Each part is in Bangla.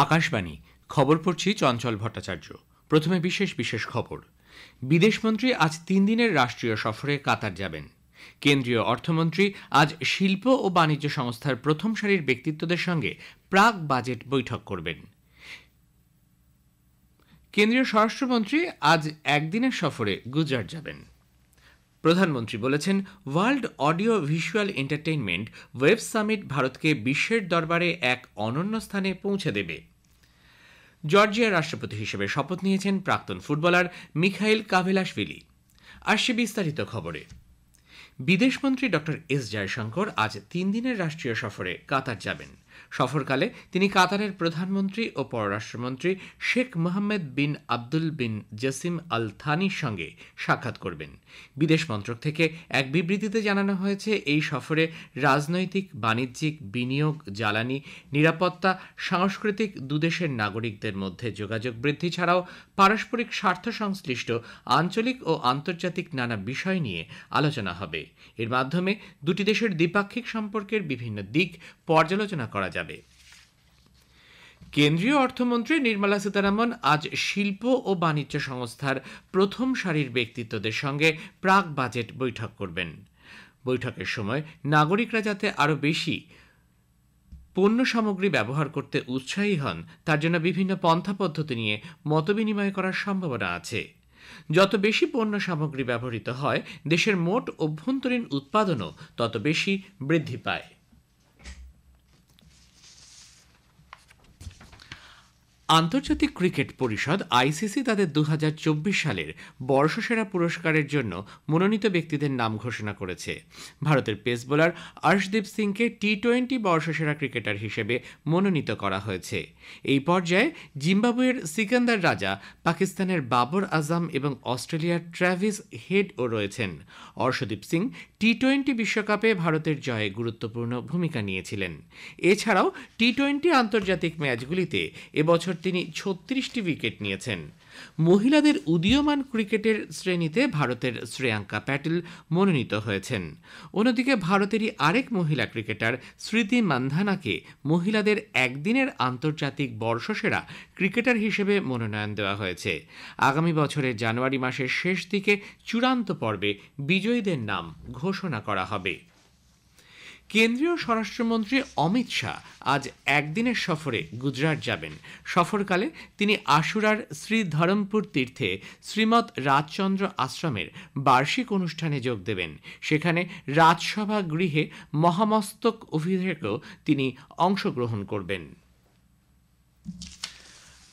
আকাশবাণী খবর পড়ছি চঞ্চল ভট্টাচার্য। প্রথমে বিশেষ বিশেষ খবর। বিদেশমন্ত্রী আজ 3 দিনের রাষ্ট্রীয় সফরে কাতার যাবেন। কেন্দ্রীয় অর্থমন্ত্রী আজ শিল্প ও বাণিজ্য সংস্থার প্রথম সারির ব্যক্তিত্বদের সঙ্গে প্রাক বাজেট বৈঠক করবেন। কেন্দ্রীয় স্বরাষ্ট্রমন্ত্রী আজ একদিনের সফরে গুজরাট যাবেন। প্রধানমন্ত্রী বলেছেন, world audio visual entertainment web summit ভারতকে বিশ্বের দরবারে এক অনন্য স্থানে পৌঁছে দেবে। জর্জিয়ার রাষ্ট্রপতি হিসেবে শপথ নিয়েছেন প্রাক্তন ফুটবলার মিখাইল কাভেলাশভিলি। আসছে বিস্তারিত খবরে। বিদেশমন্ত্রী ডক্টর এস জয়শঙ্কর আজ 3 দিনের রাষ্ট্রীয় সফরে কাতার যাবেন। সফরকালে তিনি কাতারের প্রধানমন্ত্রী ও পররাষ্ট্রমন্ত্রী শেখ মোহাম্মদ বিন আব্দুল বিন জসিম আল থানির সঙ্গে সাক্ষাৎ করবেন। বিদেশ মন্ত্রক থেকে এক বিবৃতিতে জানানো হয়েছে, এই সফরে রাজনৈতিক, বাণিজ্যিক, বিনিয়োগ, জ্বালানি, নিরাপত্তা, সাংস্কৃতিক দুদেশের নাগরিকদের মধ্যে যোগাযোগ বৃদ্ধি ছাড়াও পারস্পরিক স্বার্থ সংশ্লিষ্ট আঞ্চলিক ও আন্তর্জাতিক নানা বিষয় নিয়ে আলোচনা হবে। এর মাধ্যমে দুটি দেশের দ্বিপাক্ষিক সম্পর্কের বিভিন্ন দিক পর্যালোচনা করা যাবে। কেন্দ্রীয় অর্থমন্ত্রী নির্মলা সীতারামন আজ শিল্প ও বাণিজ্য সংস্থার প্রথম সারির ব্যক্তিত্বদের সঙ্গে প্রাক বাজেট বৈঠক করবেন। বৈঠকের সময় নাগরিকরা যাতে আরও বেশি পণ্য সামগ্রী ব্যবহার করতে উৎসাহী হন, তার জন্য বিভিন্ন পন্থা পদ্ধতি নিয়ে মতবিনিময় করার সম্ভাবনা আছে। যত বেশি পণ্য সামগ্রী ব্যবহৃত হয়, দেশের মোট অভ্যন্তরীণ উৎপাদনও তত বেশি বৃদ্ধি পায়। আন্তর্জাতিক ক্রিকেট পরিষদ আইসিসি তাদের 2024 সালের বর্ষসেরা পুরস্কারের জন্য মনোনীত ব্যক্তিদের নাম ঘোষণা করেছে। ভারতের পেস বোলার অর্শদীপ সিংকে টি-20 বর্ষসেরা ক্রিকেটার হিসেবে মনোনীত করা হয়েছে। এই পর্যায়ে জিম্বাবুয়ের সিকান্দার রাজা, পাকিস্তানের বাবর আজম এবং অস্ট্রেলিয়ার ট্র্যাভিস হেডও রয়েছেন। অর্শদীপ সিং টি-20 বিশ্বকাপে ভারতের জয়ে গুরুত্বপূর্ণ ভূমিকা নিয়েছিলেন। এছাড়াও টি-20 আন্তর্জাতিক ম্যাচগুলিতে এবছর তিনি 36টি উইকেট নিয়েছেন। মহিলাদের উদীয়মান ক্রিকেটের শ্রেণীতে ভারতের শ্রেয়াঙ্কা প্যাটেল মনোনীত হয়েছেন। অন্যদিকে ভারতেরই আরেক মহিলা ক্রিকেটার স্মৃতি মান্ধানাকে মহিলাদের একদিনের আন্তর্জাতিক বর্ষসেরা ক্রিকেটার হিসেবে মনোনয়ন দেওয়া হয়েছে। আগামী বছরের জানুয়ারি মাসের শেষ দিকে চূড়ান্ত পর্বে বিজয়ীদের নাম ঘোষণা করা হবে। কেন্দ্রীয় স্বরাষ্ট্রমন্ত্রী অমিত শাহ আজ একদিনের সফরে গুজরাট যাবেন। সফরকালে তিনি আশুরার শ্রী ধরমপুর তীর্থে শ্রীমৎ রাজচন্দ্র আশ্রমের বার্ষিক অনুষ্ঠানে যোগ দেবেন। সেখানে রাজসভা গৃহে মহামস্তক অভিষেকেও তিনি অংশগ্রহণ করবেন।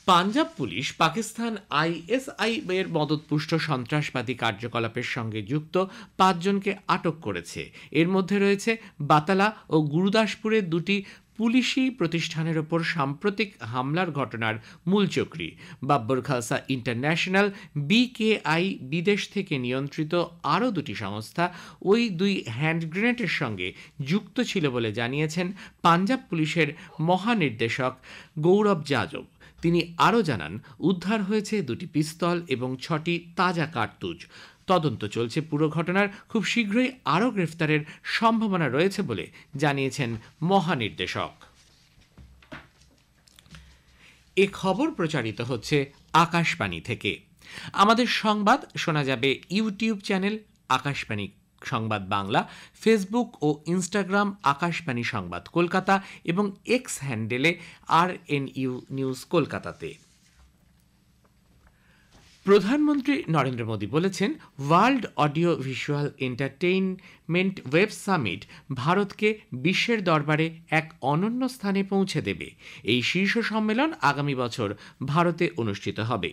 পাঞ্জাব পুলিশ পাকিস্তান আইএসআই এর মদতপুষ্ট সন্ত্রাসবাদী কার্যকলাপের সঙ্গে যুক্ত 5 জনকে আটক করেছে। এর মধ্যে রয়েছে বাতালা ও গুরুদাসপুরের দুটি পুলিশি প্রতিষ্ঠানের ওপর সাম্প্রতিক হামলার ঘটনার মূল চক্রী। বাব্বর খালসা ইন্টারন্যাশনাল, বিকেআই, বিদেশ থেকে নিয়ন্ত্রিত আরও দুটি সংস্থা ওই 2 হ্যান্ড গ্রেনেডের সঙ্গে যুক্ত ছিল বলে জানিয়েছেন পাঞ্জাব পুলিশের মহানির্দেশক গৌরব যাদব। তিনি আরও জানান, উদ্ধার হয়েছে 2টি পিস্তল এবং 6টি তাজা কার্তুজ। তদন্ত চলছে পুরো ঘটনার। খুব শীঘ্রই আরও গ্রেফতারের সম্ভাবনা রয়েছে বলে জানিয়েছেন মহানির্দেশক। এ খবর প্রচারিত হচ্ছে আকাশবাণী থেকে। আমাদের সংবাদ শোনা যাবে ইউটিউব চ্যানেল আকাশবাণী সংবাদ বাংলা, ফেসবুক ও ইনস্টাগ্রাম আকাশবাণী সংবাদ কলকাতা এবং এক্স হ্যান্ডেলে RNU নিউজ কলকাতাতে। প্রধানমন্ত্রী নরেন্দ্র মোদী বলেছেন, world audio visual entertainment web summit ভারতকে বিশ্বের দরবারে এক অনন্য স্থানে পৌঁছে দেবে। এই শীর্ষ সম্মেলন আগামী বছর ভারতে অনুষ্ঠিত হবে।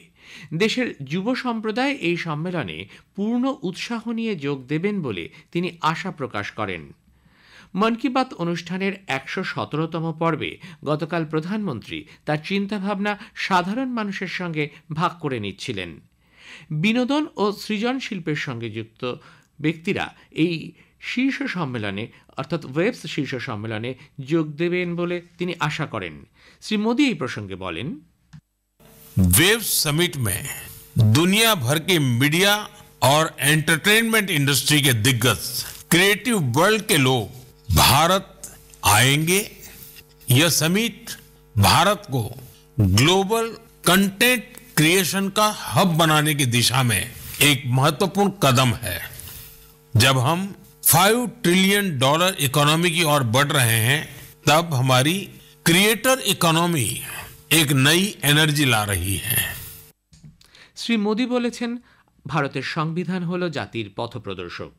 দেশের যুব সম্প্রদায় এই সম্মেলনে পূর্ণ উৎসাহ নিয়ে যোগ দেবেন বলে তিনি আশা প্রকাশ করেন। মন কি বাত অনুষ্ঠানের 117তম পর্বে গতকাল প্রধানমন্ত্রী তার চিন্তাভাবনা সাধারণ মানুষের সঙ্গে ভাগ করে নিচ্ছিলেন। বিনোদন ও সৃজন শিল্পের সঙ্গে যুক্ত ব্যক্তিরা এই শীর্ষ সম্মেলনে অর্থাৎ ওয়েবস শীর্ষ সম্মেলনে যোগ দেবেন বলে তিনি আশা করেন। শ্রী মোদী এই প্রসঙ্গে বলেন, वेब समिट में दुनिया भर के मीडिया और एंटरटेनमेंट इंडस्ट्री के दिग्गज, क्रिएटिव वर्ल्ड के लोग भारत आएंगे। यह समिट भारत को ग्लोबल कंटेंट क्रिएशन का हब बनाने की दिशा में एक महत्वपूर्ण कदम है। जब हम $5 ट्रिलियन इकोनॉमी की ओर बढ़ रहे हैं, तब हमारी क्रिएटर इकोनॉमी एक नई एनर्जी ला रही है। শ্রী মোদী বলেছেন, ভারতের সংবিধান হল জাতির পথপ্রদর্শক।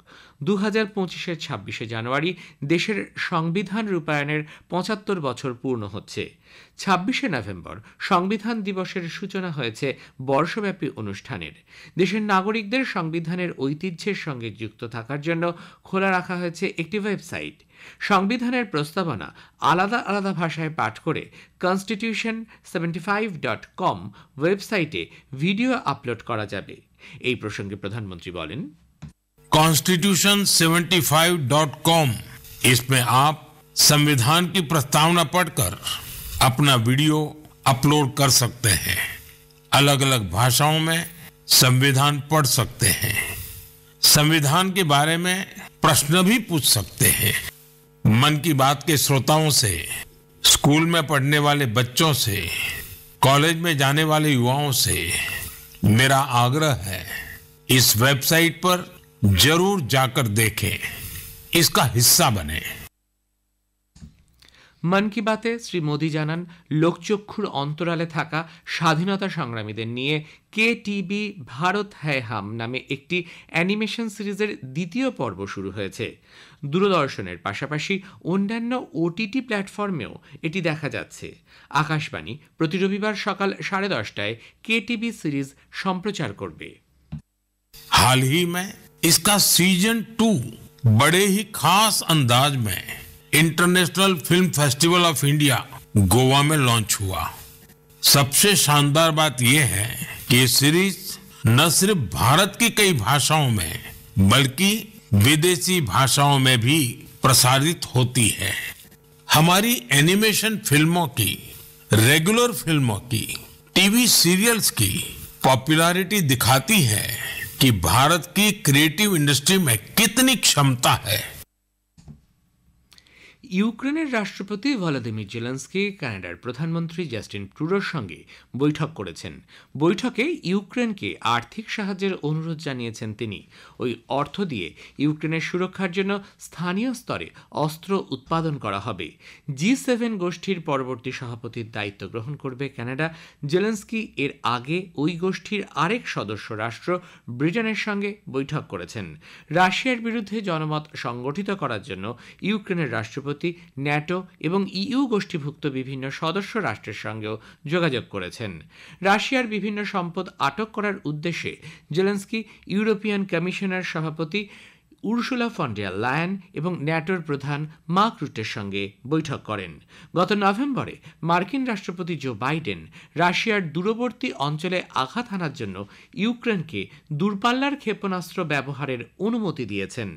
2025-এর 26শে জানুয়ারি দেশের সংবিধান রূপায়ণের 75 বছর পূর্ণ হচ্ছে। 26শে নভেম্বর সংবিধান দিবসের সূচনা হয়েছে বর্ষব্যাপী অনুষ্ঠানের। দেশের নাগরিকদের সংবিধানের ঐতিহ্যের সঙ্গে যুক্ত থাকার জন্য খোলা রাখা হয়েছে একটি ওয়েবসাইট। সংবিধানের প্রস্তাবনা আলাদা আলাদা ভাষায় পাঠ করে constitution75.com ওয়েবসাইটে ভিডিও আপলোড করা যাবে। এই প্রসঙ্গে প্রধানমন্ত্রী বলেন, constitution75.com, इसमें आप संविधान की प्रस्तावना पढ़कर अपना वीडियो अपलोड कर सकते हैं। अलग अलग भाषाओं में संविधान पढ़ सकते हैं। संविधान के बारे में प्रश्न भी पूछ सकते हैं। मन की बात के श्रोताओं से, स्कूल में पढ़ने वाले बच्चों से, कॉलेज में जाने वाले युवाओं से मेरा आग्रह है, इस वेबसाइट पर जरूर जाकर देखें, इसका हिस्सा बने। মন কি বাতে শ্রী মোদী জানান, লোকচক্ষুর অন্তরালে থাকা স্বাধীনতা সংগ্রামীদের নিয়ে KTV ভারত হ্যায় হাম নামে একটি অ্যানিমেশন সিরিজের দ্বিতীয় পর্ব শুরু হয়েছে। দূরদর্শনের পাশাপাশি অন্যান্য OTT প্ল্যাটফর্মেও এটি দেখা যাচ্ছে। আকাশবাণী প্রতি রবিবার সকাল 10:30টায় KTV সিরিজ সম্প্রচার করবে। हाल ही में इसका सीजन 2 बड़े ही खास अंदाज में international film festival of India Goa में लॉन्च हुआ। सबसे शानदार बात यह है कि ये सीरीज न सिर्फ भारत की कई भाषाओं में बल्कि विदेशी भाषाओं में भी प्रसारित होती है। हमारी एनिमेशन फिल्मों की, रेगुलर फिल्मों की, टीवी सीरियल्स की पॉपुलैरिटी दिखाती है कि भारत की क्रिएटिव इंडस्ट्री में कितनी क्षमता है। ইউক্রেনের রাষ্ট্রপতি ভলোদিমির জেলেনস্কি কানাডার প্রধানমন্ত্রী জাস্টিন ট্রুডোর সঙ্গে বৈঠক করেছেন। বৈঠকে ইউক্রেনকে আর্থিক সাহায্যের অনুরোধ জানিয়েছেন তিনি। ওই অর্থ দিয়ে ইউক্রেনের সুরক্ষার জন্য স্থানীয় স্তরে অস্ত্র উৎপাদন করা হবে। G7 গোষ্ঠীর পরবর্তী সভাপতির দায়িত্ব গ্রহণ করবে কানাডা। জেলেনস্কি এর আগে ওই গোষ্ঠীর আরেক সদস্য রাষ্ট্র ব্রিটেনের সঙ্গে বৈঠক করেছেন। রাশিয়ার বিরুদ্ধে জনমত সংগঠিত করার জন্য ইউক্রেনের রাষ্ট্রপতি ন্যাটো এবং EU গোষ্ঠীভুক্ত বিভিন্ন সদস্য রাষ্ট্রের সঙ্গেও যোগাযোগ করেছেন। রাশিয়ার বিভিন্ন সম্পদ আটক করার উদ্দেশ্যে জেলেনস্কি ইউরোপিয়ান কমিশনের সভাপতি উর্সুলা ফন ডার লায়েন এবং ন্যাটোর প্রধান মার্ক রুটের সঙ্গে বৈঠক করেন। গত নভেম্বরে মার্কিন রাষ্ট্রপতি জো বাইডেন রাশিয়ার দূরবর্তী অঞ্চলে আঘাত হানার জন্য ইউক্রেনকে দূরপাল্লার ক্ষেপণাস্ত্র ব্যবহারের অনুমতি দিয়েছেন।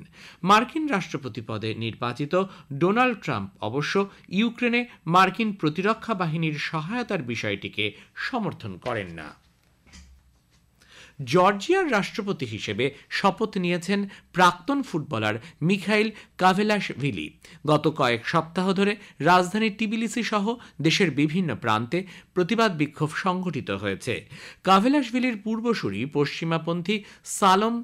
মার্কিন রাষ্ট্রপতি পদে নির্বাচিত ডোনাল্ড ট্রাম্প অবশ্য ইউক্রেনে মার্কিন প্রতিরক্ষা বাহিনীর সহায়তার বিষয়টিকে সমর্থন করেন না। জর্জিয়ার রাষ্ট্রপতি হিসেবে শপথ নিয়েছেন প্রাক্তন ফুটবলার মিখাইল কাভেলাশভিলি। গত কয়েক সপ্তাহ ধরে রাজধানী টিবিলিসি সহ দেশের বিভিন্ন প্রান্তে প্রতিবাদ বিক্ষোভ সংঘটিত হয়েছে। কাভেলাশভিলির পূর্বসূরি পশ্চিমাপন্থী সালম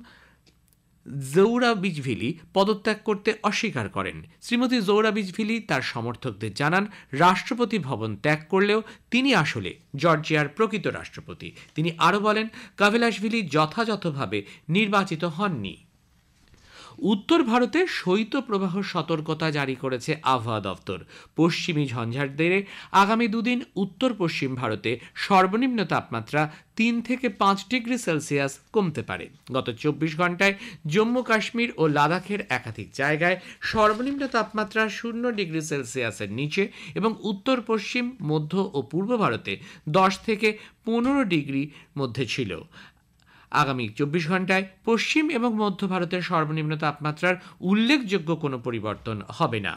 জৌরাবিজভিলি পদত্যাগ করতে অস্বীকার করেন। শ্রীমতী জৌরাবিজভিলি তার সমর্থকদের জানান, রাষ্ট্রপতি ভবন ত্যাগ করলেও তিনি আসলে জর্জিয়ার প্রকৃত রাষ্ট্রপতি। তিনি আরও বলেন, কাভেলাশভিলি যথাযথভাবে নির্বাচিত হননি। উত্তর ভারতে শৈত্যপ্রবাহ সতর্কতা জারি করেছে আবহাওয়া দপ্তর। পশ্চিমী ঝঞ্ঝার জেরে আগামী দুদিন উত্তর পশ্চিম ভারতে সর্বনিম্ন তাপমাত্রা 3 থেকে 5 ডিগ্রি সেলসিয়াস কমতে পারে। গত 24 ঘন্টায় জম্মু কাশ্মীর ও লাদাখের একাধিক জায়গায় সর্বনিম্ন তাপমাত্রা 0 ডিগ্রি সেলসিয়াসের নিচে এবং উত্তর পশ্চিম, মধ্য ও পূর্ব ভারতে 10 থেকে 15 ডিগ্রি মধ্যে ছিল। আগামী 24 ঘন্টায় পশ্চিম এবং মধ্য ভারতের সর্বনিম্ন তাপমাত্রার উল্লেখযোগ্য কোনো পরিবর্তন হবে না।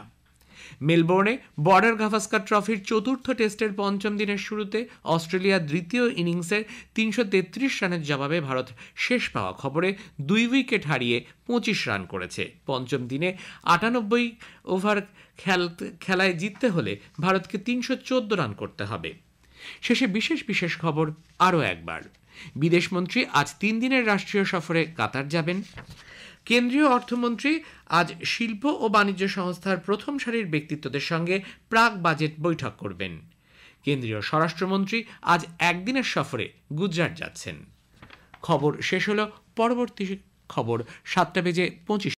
মেলবোর্নে বর্ডার গাভাস্কার ট্রফির চতুর্থ টেস্টের পঞ্চম দিনের শুরুতে অস্ট্রেলিয়ার দ্বিতীয় ইনিংসের 333 রানের জবাবে ভারত শেষ পাওয়া খবরে 2 উইকেট হারিয়ে 25 রান করেছে। পঞ্চম দিনে 98 ওভার খেলায় জিততে হলে ভারতকে 314 রান করতে হবে। শেষে বিশেষ বিশেষ খবর আরও একবার। বিদেশমন্ত্রী আজ 3 দিনের রাষ্ট্রীয় সফরে কাতার যাবেন। কেন্দ্রীয় অর্থমন্ত্রী আজ শিল্প ও বাণিজ্য সংস্থার প্রথম সারির ব্যক্তিত্বদের সঙ্গে প্রাক বাজেট বৈঠক করবেন। কেন্দ্রীয় স্বরাষ্ট্রমন্ত্রী আজ একদিনের সফরে গুজরাট যাচ্ছেন। খবর শেষ হলো। পরবর্তী খবর 7:25